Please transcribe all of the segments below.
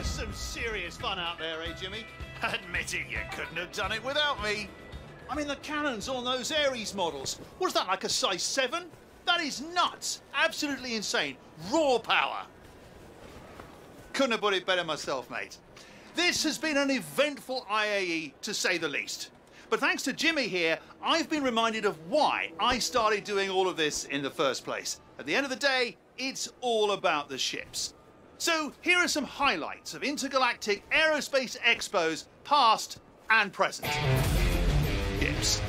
was some serious fun out there, eh, Jimmy? Admit it, you couldn't have done it without me. I mean, the cannons on those Ares models. Was that like a size 7? That is nuts. Absolutely insane. Raw power. Couldn't have put it better myself, mate. This has been an eventful IAE, to say the least. But thanks to Jimmy here, I've been reminded of why I started doing all of this in the first place. At the end of the day, it's all about the ships. So here are some highlights of Intergalactic Aerospace Expos, past and present. Ships.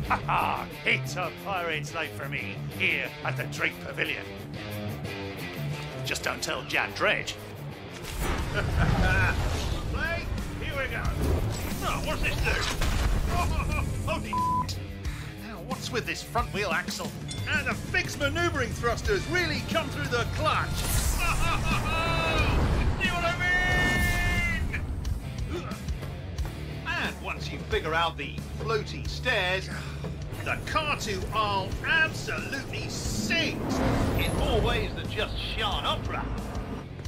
Haha, it's a pirate's night for me, here at the Drake Pavilion. Just don't tell Jan Dredge. Play, here we go. Oh, what's this do? Oh, holy now, what's with this front wheel axle? And the fixed manoeuvring thrusters really come through the clutch. See what I mean? And once you figure out the floaty stairs, the car-to-all absolutely sings in more ways than just Shan Opera.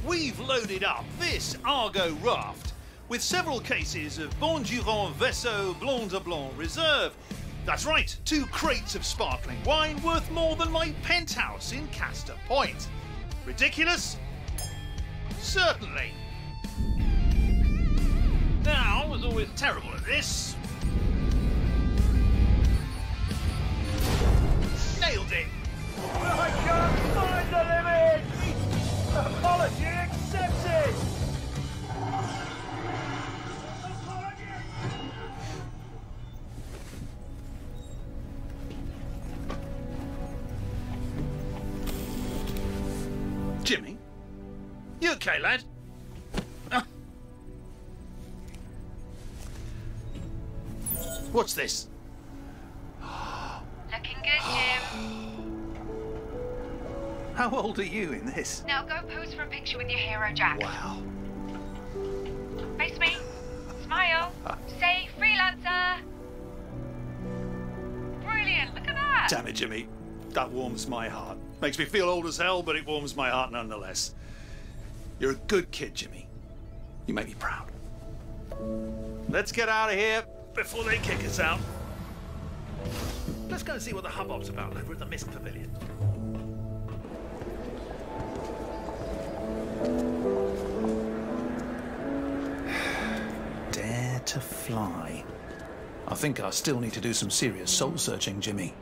We've loaded up this Argo raft with several cases of Bondurant Vaisseau Blanc de Blanc Reserve. That's right, 2 crates of sparkling wine worth more than my penthouse in Castor Point. Ridiculous? Certainly. Now, I was always terrible at this. Nailed it. I can't find the limit! Apology accepted! Jimmy? You okay, lad? What's this? Looking good, Jim. How old are you in this? Now go pose for a picture with your hero, Jack. Wow. Face me. Smile. Say freelancer. Brilliant. Look at that. Damn it, Jimmy. That warms my heart. Makes me feel old as hell, but it warms my heart nonetheless. You're a good kid, Jimmy. You make me proud. Let's get out of here before they kick us out. Let's go and see what the hubbub's about over at the MISC Pavilion. Dare to fly. I think I still need to do some serious soul searching, Jimmy.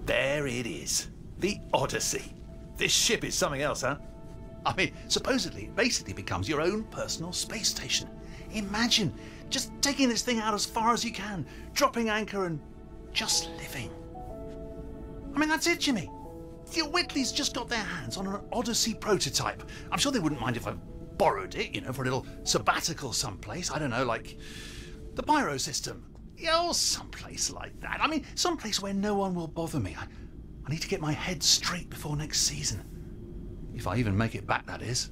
There it is. The Odyssey. This ship is something else, huh? I mean, supposedly it basically becomes your own personal space station. Imagine just taking this thing out as far as you can, dropping anchor and just living. I mean, that's it, Jimmy. The Whitley's just got their hands on an Odyssey prototype. I'm sure they wouldn't mind if I borrowed it, you know, for a little sabbatical someplace. I don't know, like the Pyro system. Yeah, or someplace like that. I mean, someplace where no one will bother me. I need to get my head straight before next season. If I even make it back, that is.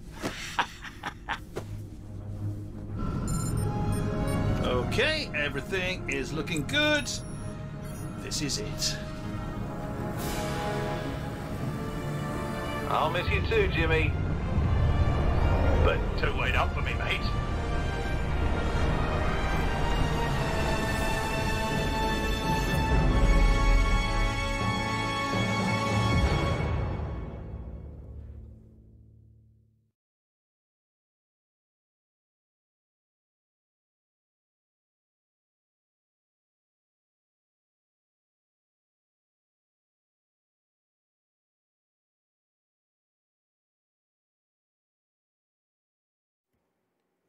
Okay, everything is looking good. This is it. I'll miss you too, Jimmy. But don't wait up for me, mate.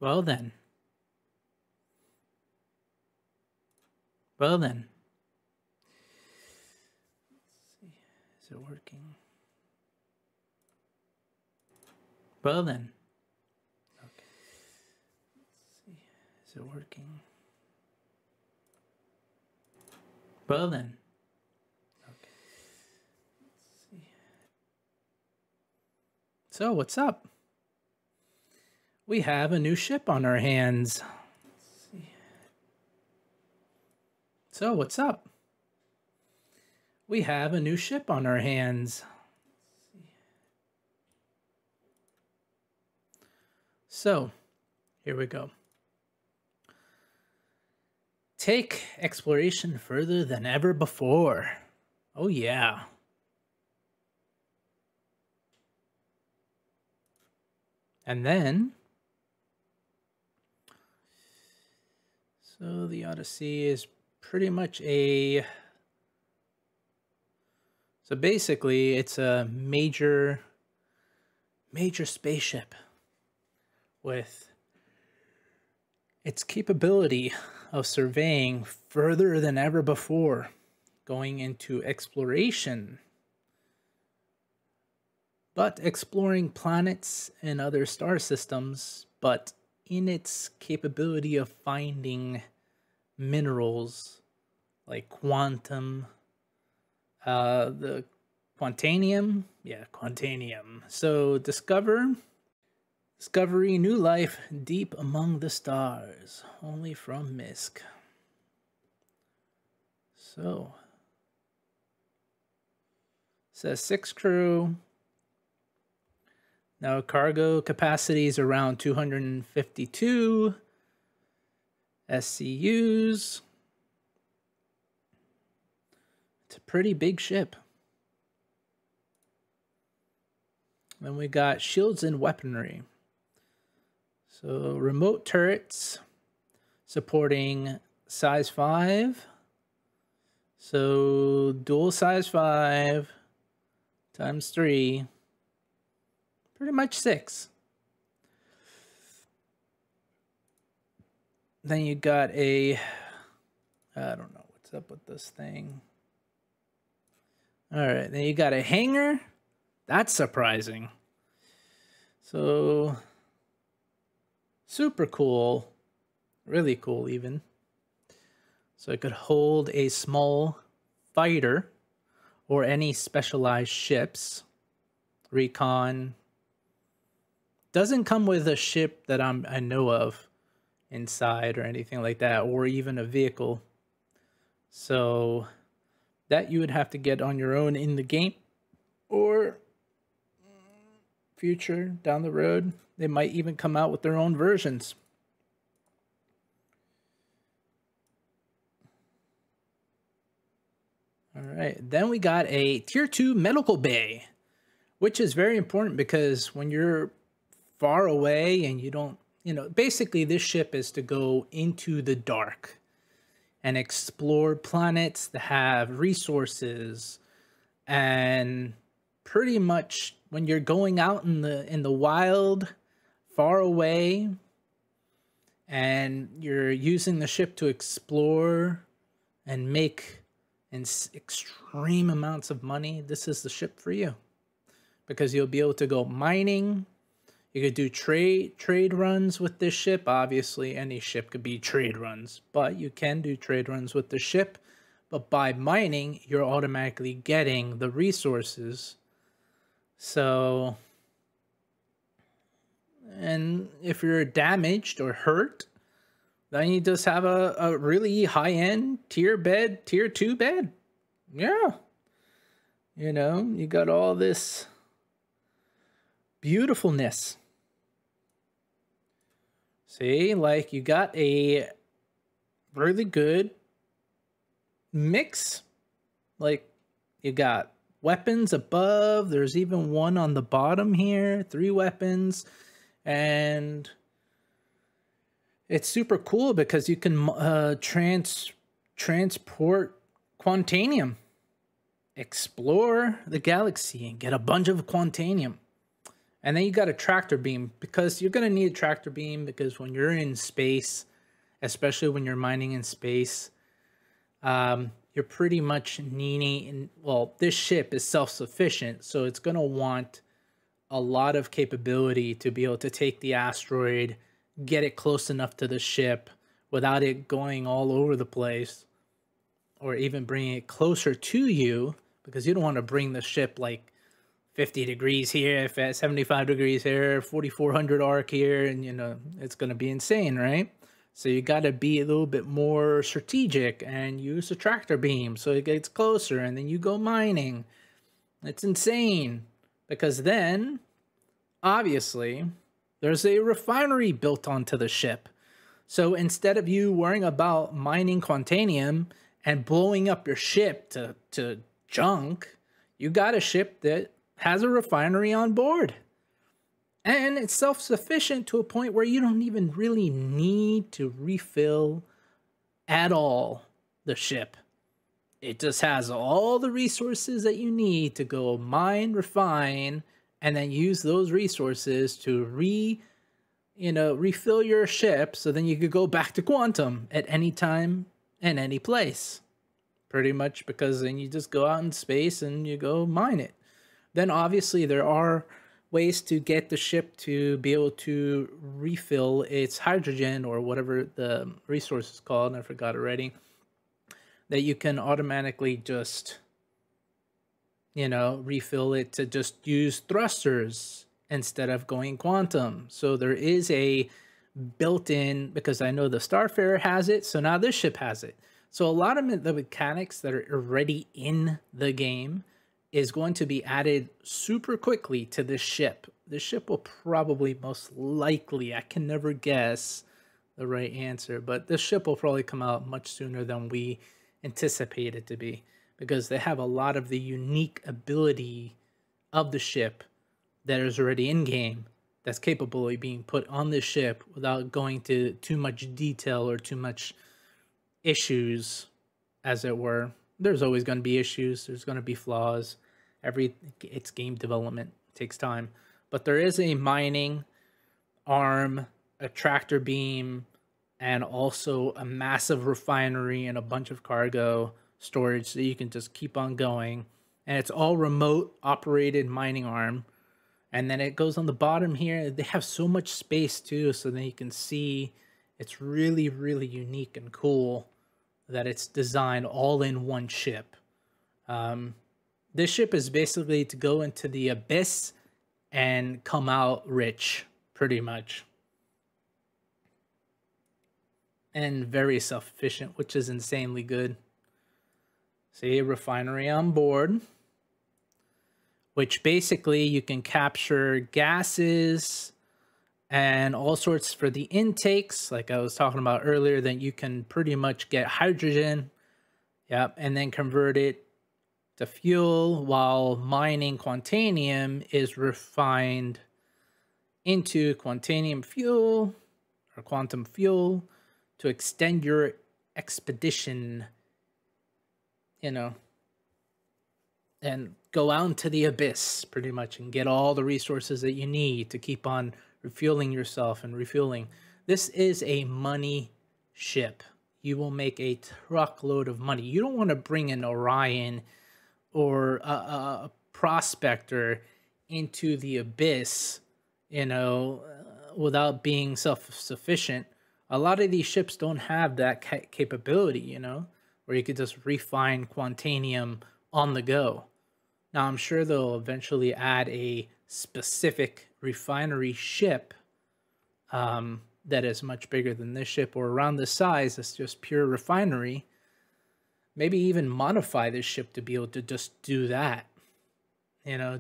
Well then. Well then. Let's see. Is it working? Well then. Okay. Let's see. Is it working? Well then. Okay. Let's see. So what's up? We have a new ship on our hands. Let's see. So, what's up? We have a new ship on our hands. So, here we go. Take exploration further than ever before. Oh yeah. And then, so the Odyssey is pretty much a, so basically it's a major spaceship with its capability of surveying further than ever before, going into exploration, but exploring planets and other star systems, but in its capability of finding minerals like quantum, the quantanium, yeah, quantanium. So discovery, new life deep among the stars, only from MISC. So, says 6 crew. Now cargo capacity is around 252 SCUs. It's a pretty big ship. Then we got shields and weaponry. So remote turrets supporting size 5. So dual size 5 times 3. Pretty much 6. Then you got a, I don't know what's up with this thing. All right, then you got a hangar. That's surprising. So super cool, really cool even. So it could hold a small fighter or any specialized ships, recon. Doesn't come with a ship that I know of inside or anything like that, or even a vehicle. So that you would have to get on your own in the game, or future down the road, they might even come out with their own versions. All right, then we got a tier 2 medical bay, which is very important because when you're far away and you don't, basically this ship is to go into the dark and explore planets that have resources. And pretty much when you're going out in the wild, far away, and you're using the ship to explore and make extreme amounts of money, this is the ship for you. Because you'll be able to go mining. You could do trade runs with this ship. Obviously, any ship could be trade runs, but you can do trade runs with the ship. But by mining, you're automatically getting the resources. So, and if you're damaged or hurt, then you just have a really high-end tier 2 bed. Yeah. You got all this beautifulness. See, like you got a really good mix. Like you got weapons above. There's even one on the bottom here. 3 weapons. And it's super cool because you can transport quantanium. Explore the galaxy and get a bunch of quantanium. And then you got a tractor beam, because you're going to need a tractor beam because when you're in space, especially when you're mining in space, you're pretty much needing, well, this ship is self-sufficient, so it's going to want a lot of capability to be able to take the asteroid, get it close enough to the ship without it going all over the place, or even bringing it closer to you, because you don't want to bring the ship like 50 degrees here, 75 degrees here, 4400 arc here, and it's going to be insane, right? So you got to be a little bit more strategic and use a tractor beam so it gets closer, and then you go mining. It's insane, because then obviously there's a refinery built onto the ship. So instead of you worrying about mining quantanium and blowing up your ship to junk, you got a ship that has a refinery on board. And it's self-sufficient to a point where you don't even really need to refill at all the ship. It just has all the resources that you need to go mine, refine, and then use those resources to refill your ship, so then you could go back to quantum at any time and any place. Pretty much, because then you just go out in space and you go mine it. Then obviously there are ways to get the ship to be able to refill its hydrogen, or whatever the resource is called, I forgot already, that you can automatically just, refill it to just use thrusters instead of going quantum. So there is a built-in, because I know the Starfarer has it, so now this ship has it. So a lot of the mechanics that are already in the game is going to be added super quickly to this ship. This ship will probably, most likely, I can never guess the right answer, but this ship will probably come out much sooner than we anticipate it to be, because they have a lot of the unique ability of the ship that is already in game, that's capable of being put on this ship without going to too much detail or too much issues, as it were. There's always going to be issues. There's going to be flaws. It's game development. It takes time. But there is a mining arm, a tractor beam, and also a massive refinery and a bunch of cargo storage, so you can just keep on going. And it's all remote operated mining arm. And then it goes on the bottom here. They have so much space too, so then you can see it's really, really unique and cool that it's designed all in one ship. This ship is basically to go into the abyss and come out rich, pretty much. And very self-efficient, which is insanely good. See, a refinery on board, which basically you can capture gases and all sorts for the intakes, like I was talking about earlier. Then you can pretty much get hydrogen, and then convert it to fuel, while mining quantanium is refined into quantanium fuel or quantum fuel to extend your expedition, and go out into the abyss pretty much and get all the resources that you need to keep on refueling yourself and refueling. This is a money ship. You will make a truckload of money. You don't want to bring an Orion or a prospector into the abyss, without being self-sufficient. A lot of these ships don't have that capability, where you could just refine quantanium on the go. Now, I'm sure they'll eventually add a specific refinery ship that is much bigger than this ship, or around this size. It's just pure refinery. Maybe even modify this ship to be able to just do that,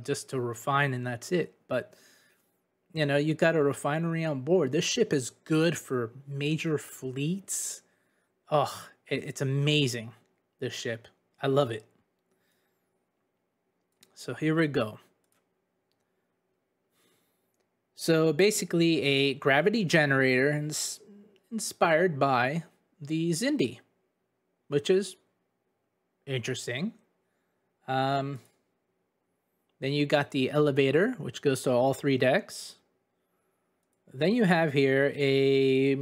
just to refine, and that's it. But, you got a refinery on board. This ship is good for major fleets. Oh, it's amazing, this ship. I love it. So here we go. So basically a gravity generator inspired by the Xindi, which is interesting. Then you got the elevator, which goes to all 3 decks. Then you have here a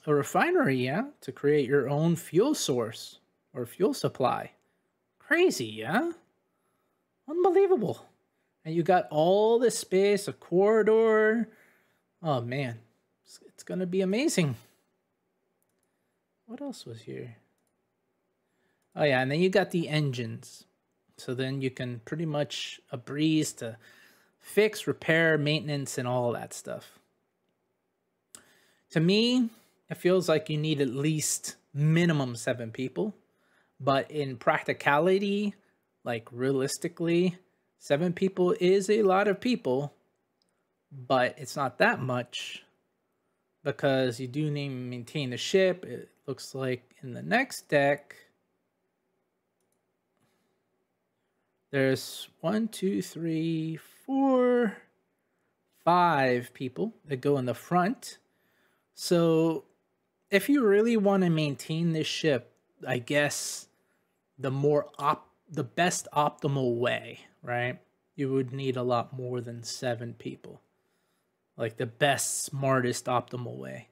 refinery, to create your own fuel source or fuel supply. Crazy, Unbelievable. And you got all this space, a corridor. Oh man, it's gonna be amazing. What else was here? Oh yeah, and then you got the engines. So then you can pretty much a breeze to fix, repair, maintenance, and all that stuff. To me, it feels like you need at least minimum 7 people. But in practicality, like realistically, 7 people is a lot of people, but it's not that much because you do need to maintain the ship. It looks like in the next deck, there's 1, 2, 3, 4, 5 people that go in the front. So if you really want to maintain this ship, I guess the best optimal way, right? You would need a lot more than 7 people. Like the best, smartest, optimal way.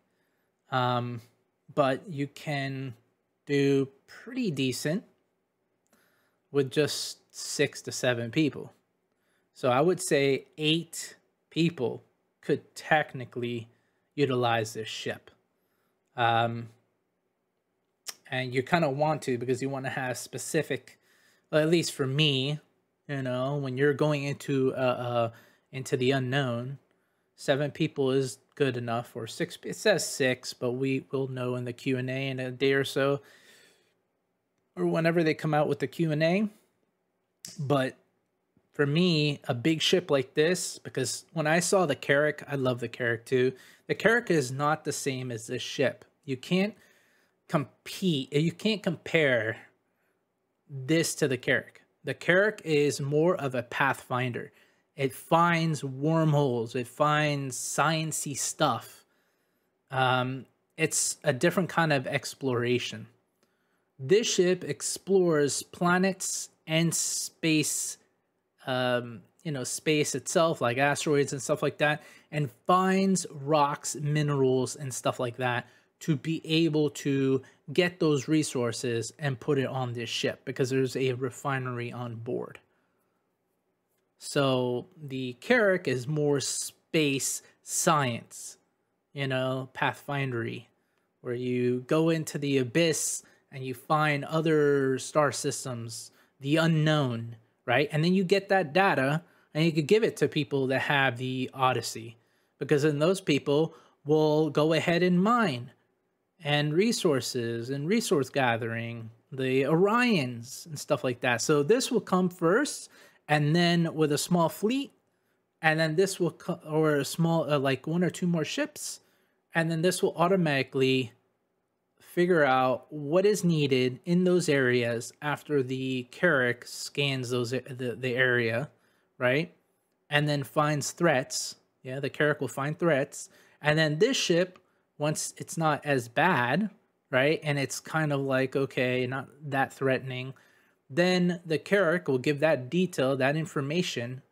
But you can do pretty decent with just 6 to 7 people. So I would say 8 people could technically utilize this ship. And you kind of want to, because you want to have specific, well, at least for me, you know, when you're going into the unknown, 7 people is good enough, or 6. It says 6, but we will know in the Q&A in a day or so, or whenever they come out with the Q&A. But for me, a big ship like this, because when I saw the Carrack, I love the Carrack too. The Carrack is not the same as this ship. You can't compare this to the Carrack. The Carrack is more of a pathfinder. It finds wormholes. It finds sciencey stuff. It's a different kind of exploration. This ship explores planets and space, space itself, like asteroids and stuff like that, and finds rocks, minerals, and stuff like that to be able to get those resources and put it on this ship, because there's a refinery on board. So the Carrack is more space science, pathfindery, where you go into the abyss and you find other star systems, the unknown, right? And then you get that data and you could give it to people that have the Odyssey, because then those people will go ahead and mine and resources and resource gathering, the Orions and stuff like that. So this will come first, and then with a small fleet, and then this will or a small like 1 or 2 more ships, and then this will automatically figure out what is needed in those areas after the Carrack scans the area, right? And then finds threats. Yeah, the Carrack will find threats, and then this ship, once it's not as bad, right, and it's kind of like, okay, not that threatening, then the Carrack will give that detail, that information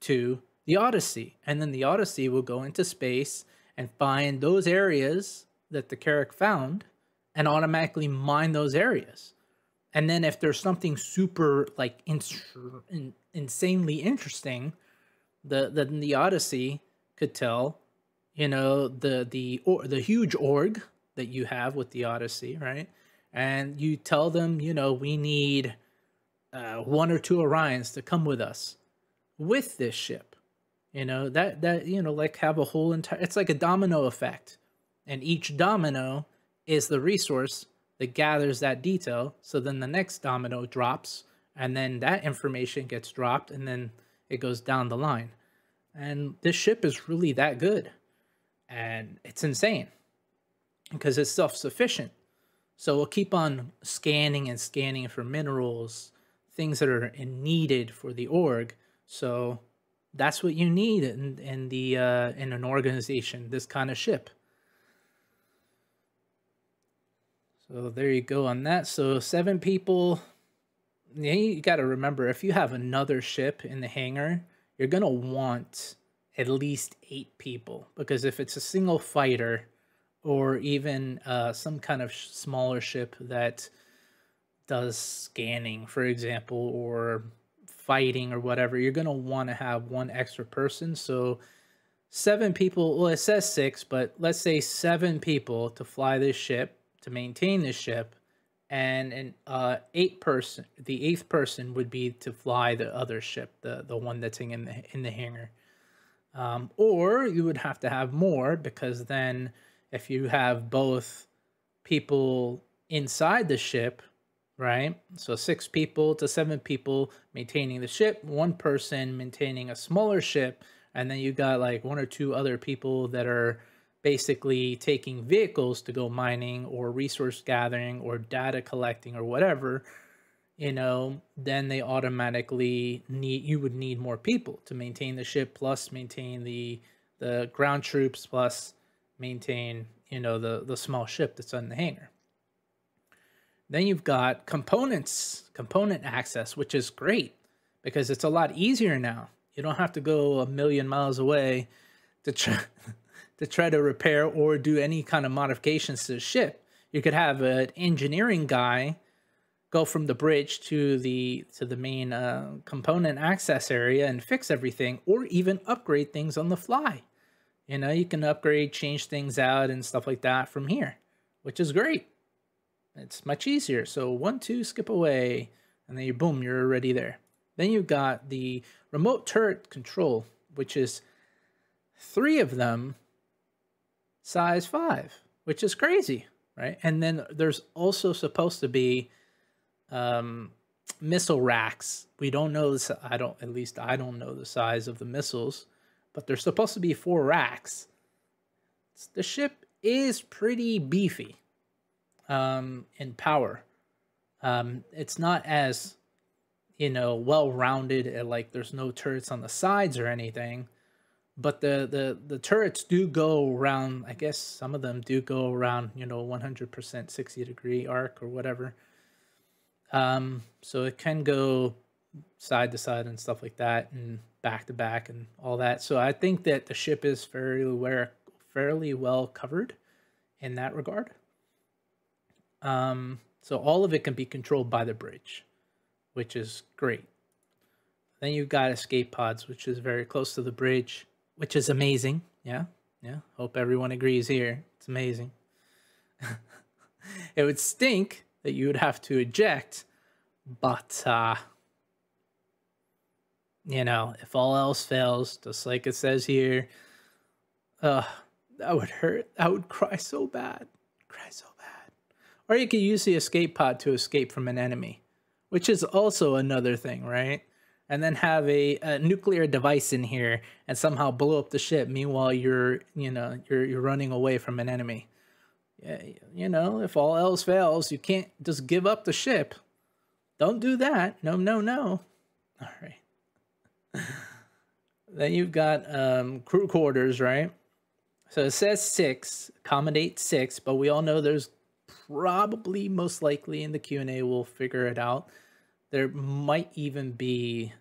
to the Odyssey. And then the Odyssey will go into space and find those areas that the Carrack found and automatically mine those areas. And then if there's something super like insanely interesting, then the Odyssey could tell, the huge org that you have with the Odyssey, right? And you tell them, we need 1 or 2 Orions to come with us with this ship. Like have a whole entire, it's like a domino effect, and each domino is the resource that gathers that detail. So then the next domino drops, and then that information gets dropped, and then it goes down the line. And this ship is really that good, and it's insane because it's self-sufficient. So we'll keep on scanning and scanning for minerals, things that are needed for the org. So that's what you need in an organization, this kind of ship. So there you go on that. So 7 people. You got to remember, if you have another ship in the hangar, you're going to want at least 8 people, because if it's a single fighter or even some kind of smaller ship that does scanning, for example, or fighting or whatever, you're going to want to have 1 extra person. So 7 people, well, it says 6, but let's say 7 people to fly this ship, to maintain this ship, and an 8th person, the 8th person would be to fly the other ship, the one that's in the hangar. Or you would have to have more, because then if you have both people inside the ship, right? So 6 people to 7 people maintaining the ship, 1 person maintaining a smaller ship, and then you got like 1 or 2 other people that are basically taking vehicles to go mining or resource gathering or data collecting or whatever, then they automatically you would need more people to maintain the ship, plus maintain the ground troops, plus maintain, the small ship that's in the hangar. Then you've got component access, which is great because it's a lot easier now. You don't have to go a million miles away to try to repair or do any kind of modifications to the ship. You could have an engineering guy go from the bridge to the main component access area and fix everything, or even upgrade things on the fly. You can upgrade, change things out and stuff like that from here, which is great. It's much easier. So 1, 2, skip away, and then boom, you're already there. Then you've got the remote turret control, which is 3 of them, size 5, which is crazy, right? And then there's also supposed to be missile racks. We don't know this. I don't know the size of the missiles, but there's supposed to be 4 racks. The ship is pretty beefy in power. It's not as well-rounded, like there's no turrets on the sides or anything, but the turrets do go around. I guess some of them do go around 100% 60-degree arc or whatever. So it can go side to side and stuff like that, and back to back and all that. So I think that the ship is fairly well covered in that regard. So all of it can be controlled by the bridge, which is great. Then you've got escape pods, which is very close to the bridge, which is amazing. Yeah. Hope everyone agrees here. It's amazing. It would stink that you would have to eject, but if all else fails, just like it says here, that would hurt. I would cry so bad. Or you could use the escape pod to escape from an enemy, which is also another thing, right? And then have a nuclear device in here and somehow blow up the ship. Meanwhile, you're running away from an enemy. Yeah, if all else fails, you can't just give up the ship. Don't do that. No. All right. Then you've got crew quarters, right? So it says 6, accommodate 6, but we all know there's probably, most likely in the Q&A, we'll figure it out. There might even be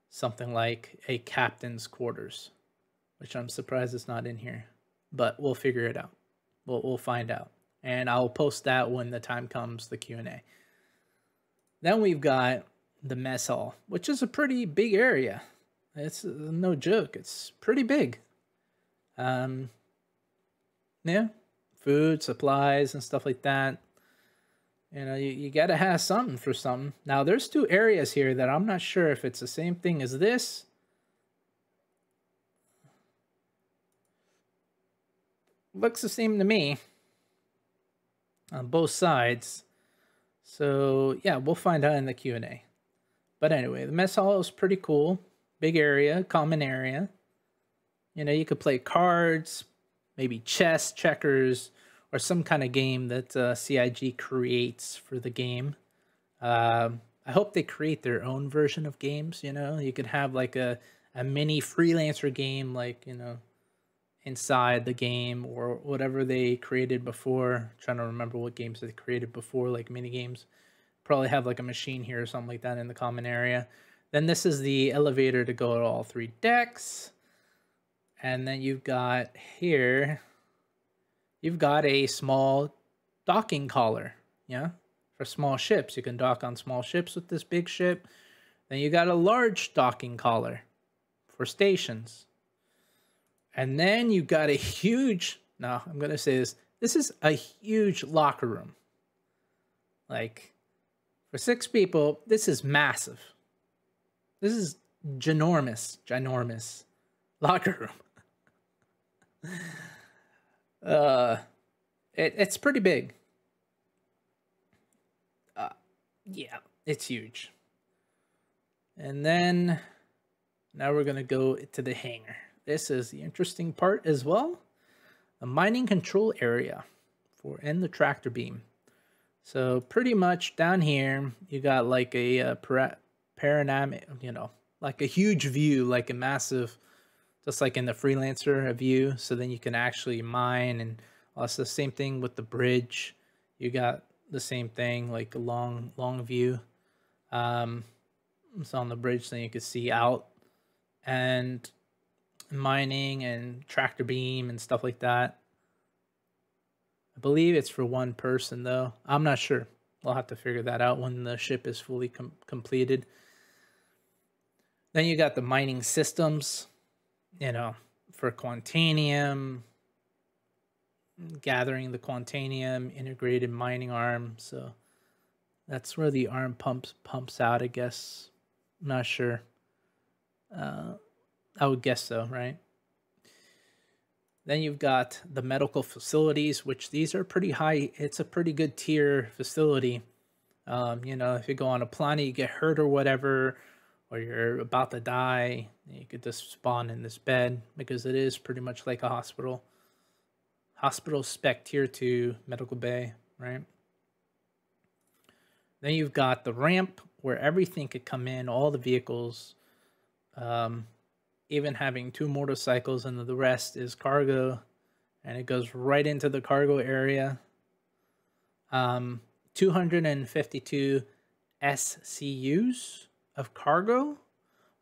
something like a captain's quarters, which I'm surprised it's not in here, but we'll figure it out. We'll find out, and I'll post that when the time comes, the Q&A. Then we've got the mess hall, which is a pretty big area. It's no joke. It's pretty big. Yeah, food, supplies, and stuff like that. You got to have something for something. Now, there's 2 areas here that I'm not sure if it's the same thing as this. Looks the same to me on both sides. So, yeah, we'll find out in the Q&A. But anyway, the mess hall is pretty cool. Big area, common area. You could play cards, maybe chess, checkers, or some kind of game that CIG creates for the game. I hope they create their own version of games, You could have like a mini freelancer game, like, inside the game, or whatever they created before. I'm trying to remember what games they created before, like mini games. Probably have like a machine here or something like that in the common area. Then this is the elevator to go to all 3 decks. And then you've got here, you've got a small docking collar, yeah, for small ships. You can dock on small ships with this big ship. Then you got a large docking collar for stations. And then you got a huge, no, I'm going to say this is a huge locker room. Like, for 6 people, this is massive. This is ginormous locker room. It's pretty big. Yeah, it's huge. And then now we're gonna go to the hangar. This is the interesting part as well. A mining control area and the tractor beam. So pretty much down here, you got like a panoramic, like a huge view, like a massive, just like in the Freelancer, a view. So then you can actually mine, and also same thing with the bridge. You got the same thing, like a long view. It's on the bridge, so you can see out, and mining and tractor beam and stuff like that. I believe it's for one person though. I'm not sure. We'll have to figure that out when the ship is fully completed. Then you got the mining systems, for Quantanium, gathering the Quantanium, integrated mining arm. So that's where the arm pumps out, I guess. I'm not sure. I would guess so, right? Then you've got the medical facilities, which these are pretty high. It's a pretty good tier facility. If you go on a planet, you get hurt or whatever, or you're about to die, you could just spawn in this bed, because it is pretty much like a hospital. Hospital spec tier 2 medical bay, right? Then you've got the ramp where everything could come in, all the vehicles, even having 2 motorcycles, and the rest is cargo, and it goes right into the cargo area. 252 SCUs of cargo,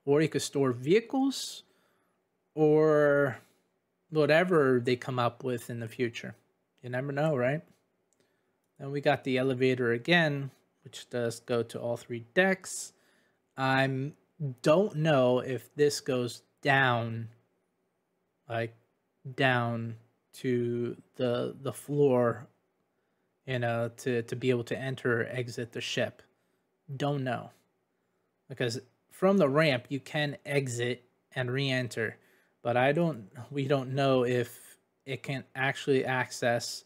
or you could store vehicles, or whatever they come up with in the future. You never know, right? Then we got the elevator again, which does go to all 3 decks. I don't know if this goes down, like down to the floor, to be able to enter or exit the ship. Don't know, because from the ramp you can exit and re-enter, but we don't know if it can actually access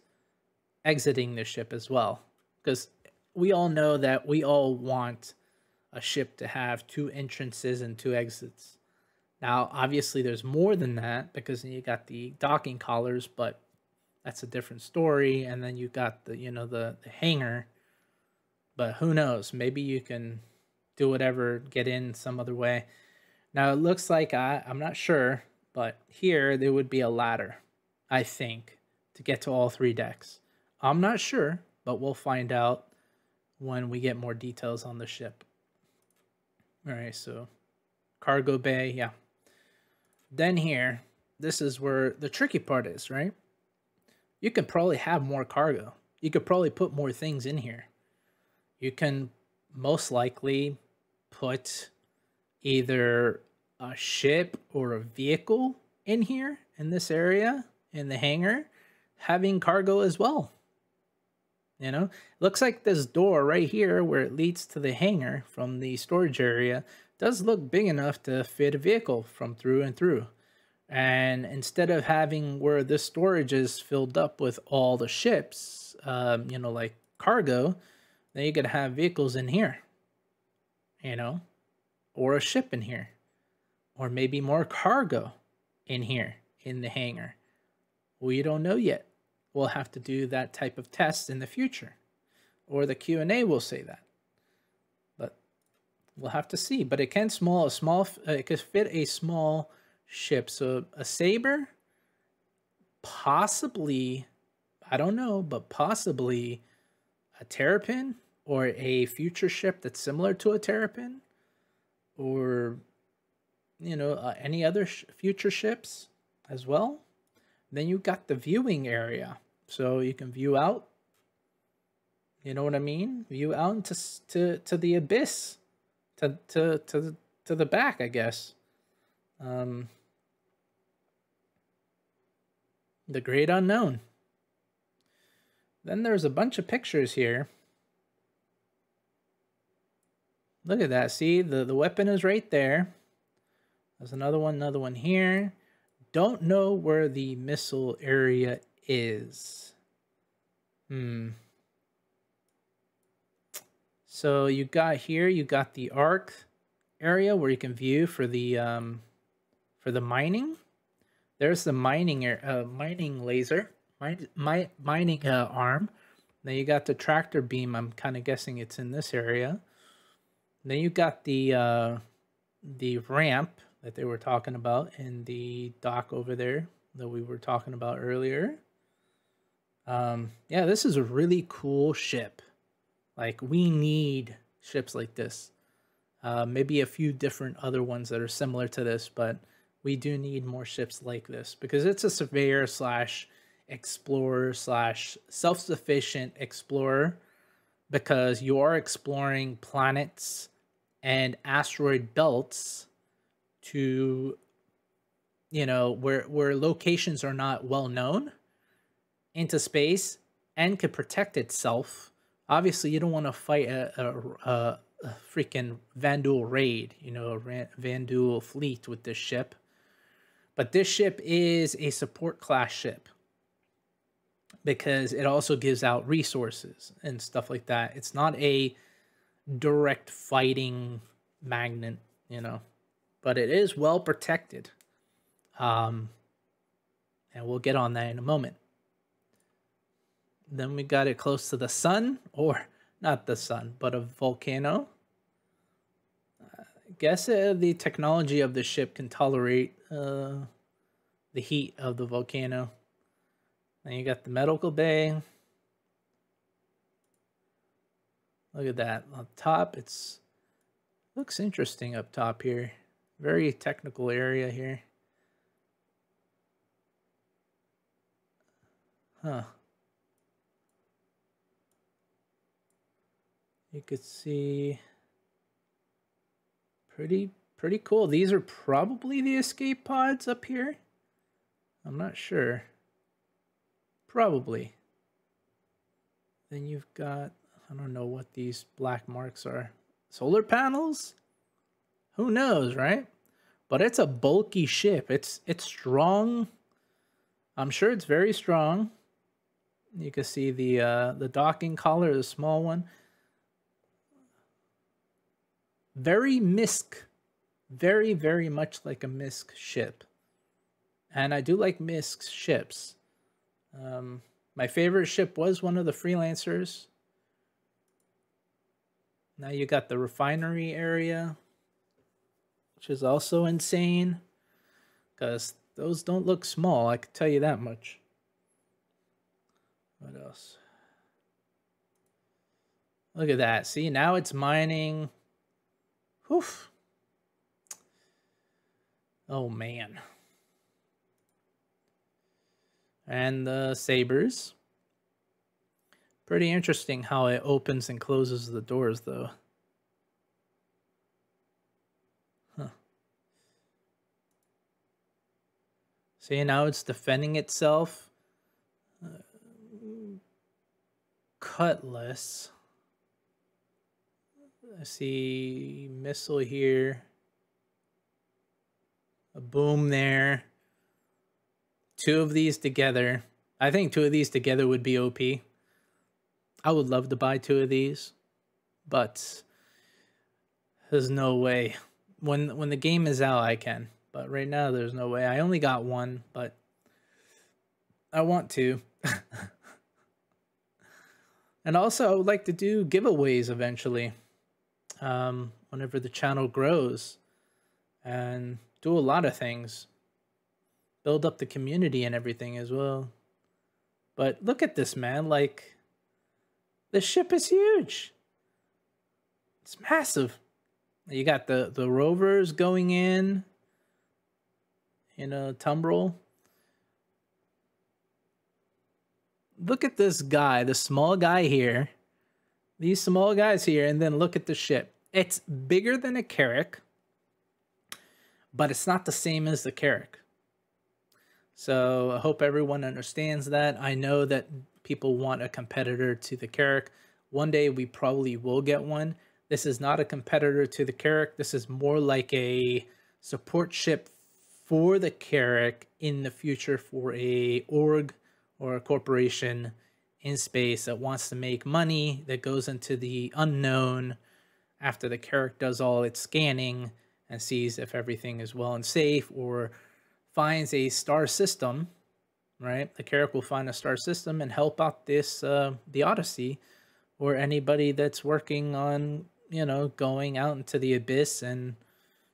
exiting the ship as well, because we all know that we all want a ship to have 2 entrances and 2 exits. Now, obviously, there's more than that, because you got the docking collars, but that's a different story. And then you got the hangar, but who knows? Maybe you can do whatever, get in some other way. Now, it looks like I'm not sure, but here there would be a ladder, I think, to get to all 3 decks. I'm not sure, but we'll find out when we get more details on the ship. All right, so cargo bay, yeah. Then here, this is where the tricky part is, right? You could probably have more cargo. You could probably put more things in here. You can most likely put either a ship or a vehicle in here, in this area, in the hangar, having cargo as well. Looks like this door right here where it leads to the hangar from the storage area does look big enough to fit a vehicle from through and through. And instead of having where this storage is filled up with all the ships, like cargo, then you could have vehicles in here, or a ship in here, or maybe more cargo in here in the hangar. We don't know yet. We'll have to do that type of test in the future, or the Q&A will say that. But we'll have to see. But it can it could fit a small ship. So a Saber, possibly, I don't know, but possibly a Terrapin, or a future ship that's similar to a Terrapin, or any other future ships as well. Then you got the viewing area, so you can view out. You know what I mean? View out to the abyss, to the back, I guess. The great unknown. Then there's a bunch of pictures here. Look at that. See, the weapon is right there. There's another one here. Don't know where the missile area is. So you got here, you got the arc area where you can view for the mining. There's the mining laser, mining arm. Then you got the tractor beam. I'm kind of guessing it's in this area. Then you got the ramp that they were talking about in the dock over there that we were talking about earlier. Yeah, this is a really cool ship. Like, we need ships like this. Maybe a few different other ones that are similar to this, but we do need more ships like this because it's a surveyor slash explorer slash self-sufficient explorer, because you are exploring planets and asteroid belts to, you know, where locations are not well known, into space, and could protect itself. Obviously, you don't want to fight a freaking Vanduul raid, you know, a Vanduul fleet with this ship. But this ship is a support class ship because it also gives out resources and stuff like that. It's not a direct fighting magnet, you know, but it is well protected. And we'll get on that in a moment. Then we got it close to the sun, or not the sun, but a volcano. I guess the technology of the ship can tolerate the heat of the volcano. Then you got the medical bay. Look at that. Up top, looks interesting up top here. Very technical area here. Huh. You could see pretty cool. These are probably the escape pods up here. I'm not sure. Probably. Then you've got, I don't know what these black marks are. Solar panels? Who knows, right? But it's a bulky ship. It's strong. I'm sure it's very strong. You can see the docking collar, the small one. Very MISC. Very, very much like a MISC ship. And I do like MISC ships. My favorite ship was one of the Freelancers. Now you got the refinery area, which is also insane, because those don't look small, I can tell you that much. What else? Look at that. See, now it's mining. Whew. Oh, man. And the sabers. Pretty interesting how it opens and closes the doors, though. Huh. See, now it's defending itself. Cutlass. I see missile here. A boom there. Two of these together. I think two of these together would be OP. I would love to buy two of these, but there's no way. When the game is out, I can. But right now, there's no way. I only got one, but I want to. And also, I would like to do giveaways eventually. Whenever the channel grows. And do a lot of things. Build up the community and everything as well. But look at this, man. Like, the ship is huge. It's massive. You got the rovers going in. You know, tumbrel. Look at this guy, the small guy here. These small guys here, and then look at the ship. It's bigger than a Carrack, but it's not the same as the Carrack. So I hope everyone understands that. I know that people want a competitor to the Carrack. One day we probably will get one. This is not a competitor to the Carrack. This is more like a support ship for the Carrack in the future for a org or a corporation in space that wants to make money, that goes into the unknown after the Carrack does all its scanning and sees if everything is well and safe, or finds a star system, right? The Carrack will find a star system and help out this the Odyssey, or anybody that's working on, you know, going out into the abyss and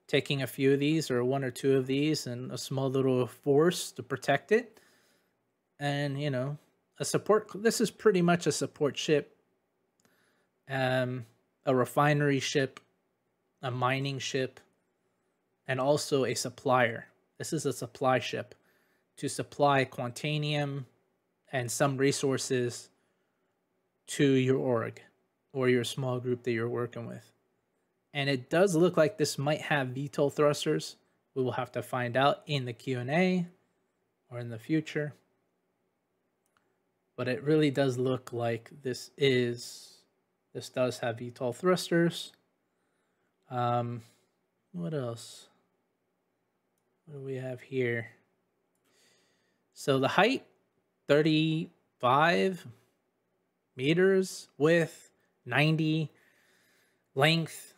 taking a few of these or one or two of these and a small little force to protect it. And, you know, a support, this is pretty much a support ship, a refinery ship, a mining ship, and also a supplier. This is a supply ship to supply quantanium and some resources to your org or your small group that you're working with. And it does look like this might have VTOL thrusters. We will have to find out in the Q&A or in the future. But it really does look like this does have VTOL thrusters. What else? What do we have here? So the height, 35 meters, width, 90, length,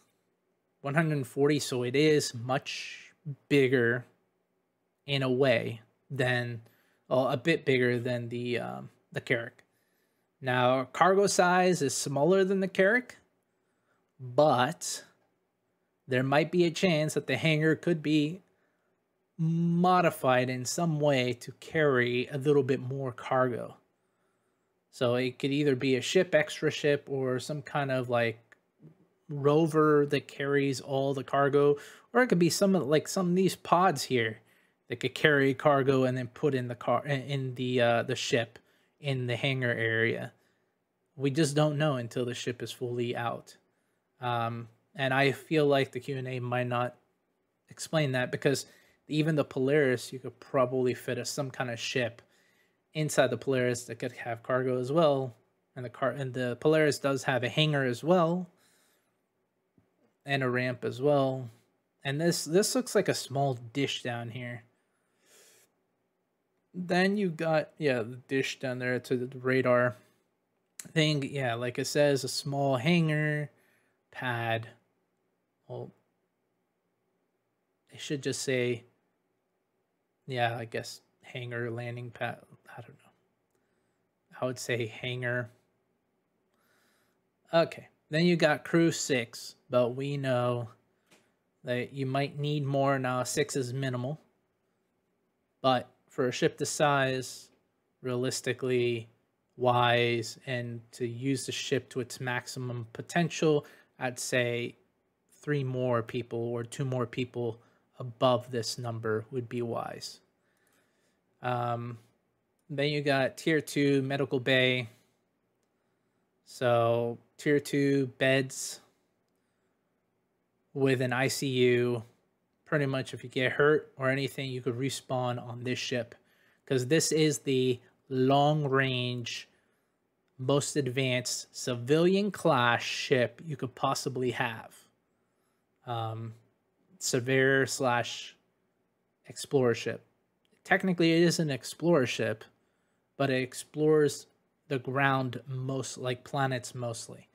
140. So it is much bigger in a way than, well, a bit bigger than the Carrack. Now, cargo size is smaller than the Carrack, but there might be a chance that the hangar could be modified in some way to carry a little bit more cargo. So it could either be a ship, extra ship, or some kind of like rover that carries all the cargo, or it could be some of these pods here that could carry cargo and then put in the ship in the hangar area. We just don't know until the ship is fully out. And I feel like the Q&A might not explain that, because even the Polaris, you could probably fit some kind of ship inside the Polaris that could have cargo as well. And the Polaris does have a hangar as well, and a ramp as well. And this looks like a small dish down here. Then you got, yeah, the dish down there to the radar thing. Yeah, like it says, a small hangar pad. Well, it should just say, yeah, I guess hangar landing pad. I don't know. I would say hangar. Okay, then you got crew 6, but we know that you might need more. Now 6 is minimal, but for a ship this size, realistically wise, and to use the ship to its maximum potential, I'd say 3 more people or 2 more people above this number would be wise. Then you got tier 2 medical bay. So tier 2 beds with an ICU. Pretty much if you get hurt or anything, you could respawn on this ship, because this is the long range, most advanced civilian class ship you could possibly have. Surveyor / explorer ship. Technically it is an explorer ship, but it explores the ground, most like planets mostly,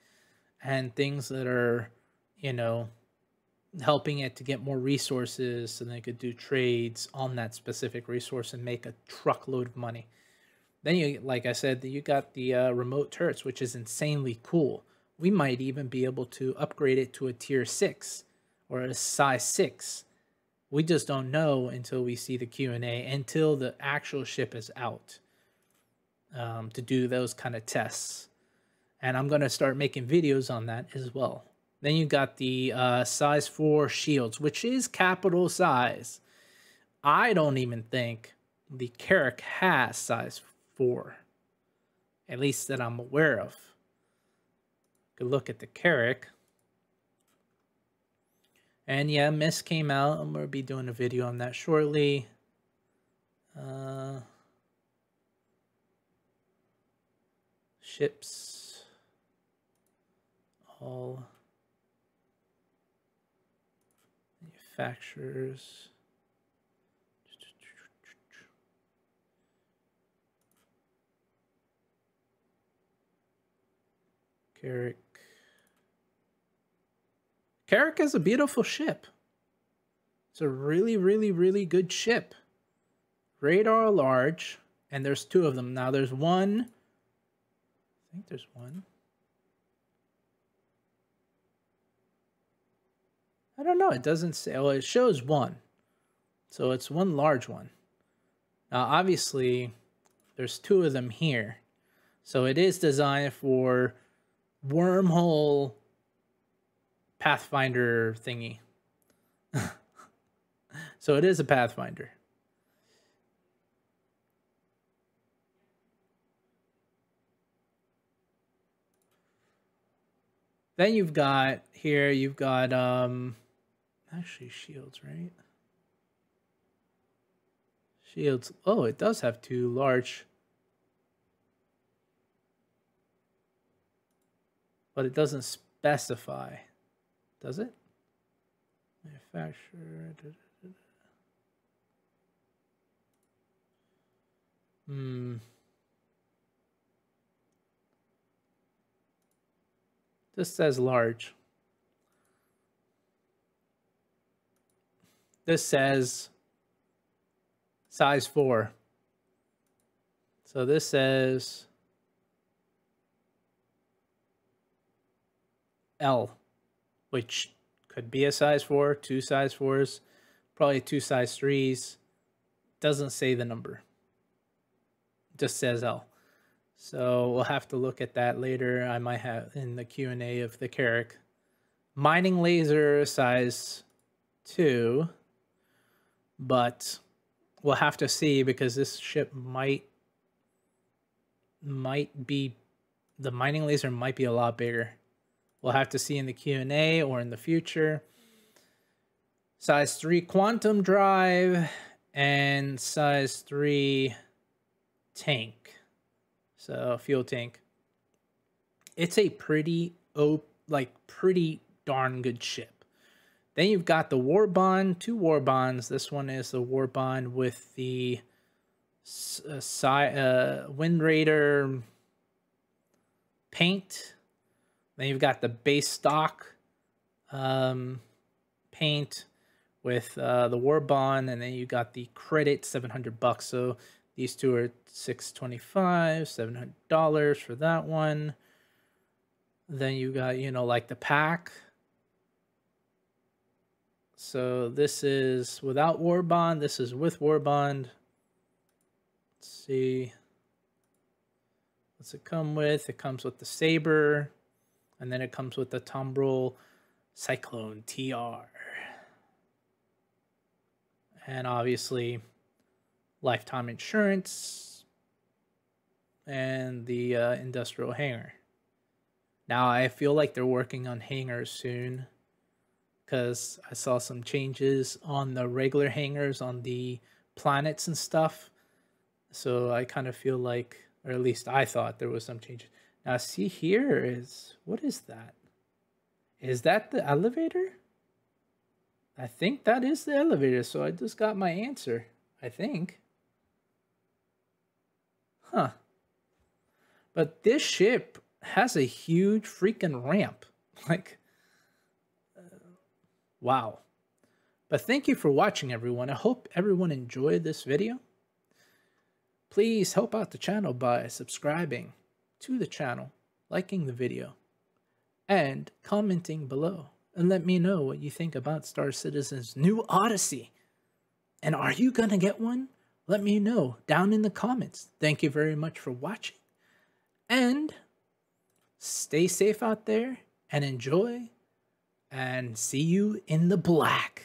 and things that are, you know, helping it to get more resources so they could do trades on that specific resource and make a truckload of money. Then you, like I said, you got the remote turrets, which is insanely cool. We might even be able to upgrade it to a tier 6 or a size 6. We just don't know until we see the Q&A, until the actual ship is out, to do those kind of tests. And I'm going to start making videos on that as well. Then you got the size 4 shields, which is capital size. I don't even think the Carrack has size 4, at least that I'm aware of. Good look at the Carrack. And yeah, MISC came out. I'm going to be doing a video on that shortly. Ships. All manufacturers. Carrick. Carrick is a beautiful ship. It's a really, really, really good ship. Radar large, and there's two of them. Now there's one. I think there's one. I don't know. It doesn't say. Well, it shows one. So it's one large one. Now, obviously, there's two of them here. So it is designed for wormhole Pathfinder thingy. So it is a Pathfinder. Then you've got here, you've got actually shields, right? Shields. Oh, it does have two large. But it doesn't specify. Does it? Manufacturer. This says large. This says size 4. So this says L, which could be a size 4, 2 size 4s, probably 2 size 3s. Doesn't say the number. Just says L. So we'll have to look at that later. I might have in the Q&A of the Carrick. Mining laser size 2, but we'll have to see because this ship might be, the mining laser might be a lot bigger. We'll have to see in the Q&A or in the future. Size 3 quantum drive and size 3 tank. So fuel tank. It's a pretty darn good ship. Then you've got the war bond, 2 war bonds. This one is the war bond with the Wind Raider paint. Then you've got the base stock paint with the war bond, and then you got the credit, $700. So these two are $625, $700 for that one. Then you got, like the pack. So this is without war bond. This is with war bond. Let's see. What's it come with? It comes with the Saber. And then it comes with the Tombrel Cyclone TR. And obviously, lifetime insurance and the industrial hangar. Now, I feel like they're working on hangars soon because I saw some changes on the regular hangars on the planets and stuff. So I kind of feel like, or at least I thought there was some changes. Now, see here is, what is that? Is that the elevator? I think that is the elevator. So I just got my answer, I think. Huh. But this ship has a huge freaking ramp. Wow. But thank you for watching, everyone. I hope everyone enjoyed this video. Please help out the channel by subscribing to the channel, liking the video, and commenting below. And let me know what you think about Star Citizen's new Odyssey. And are you going to get one? Let me know down in the comments. Thank you very much for watching. And stay safe out there and enjoy. And see you in the black.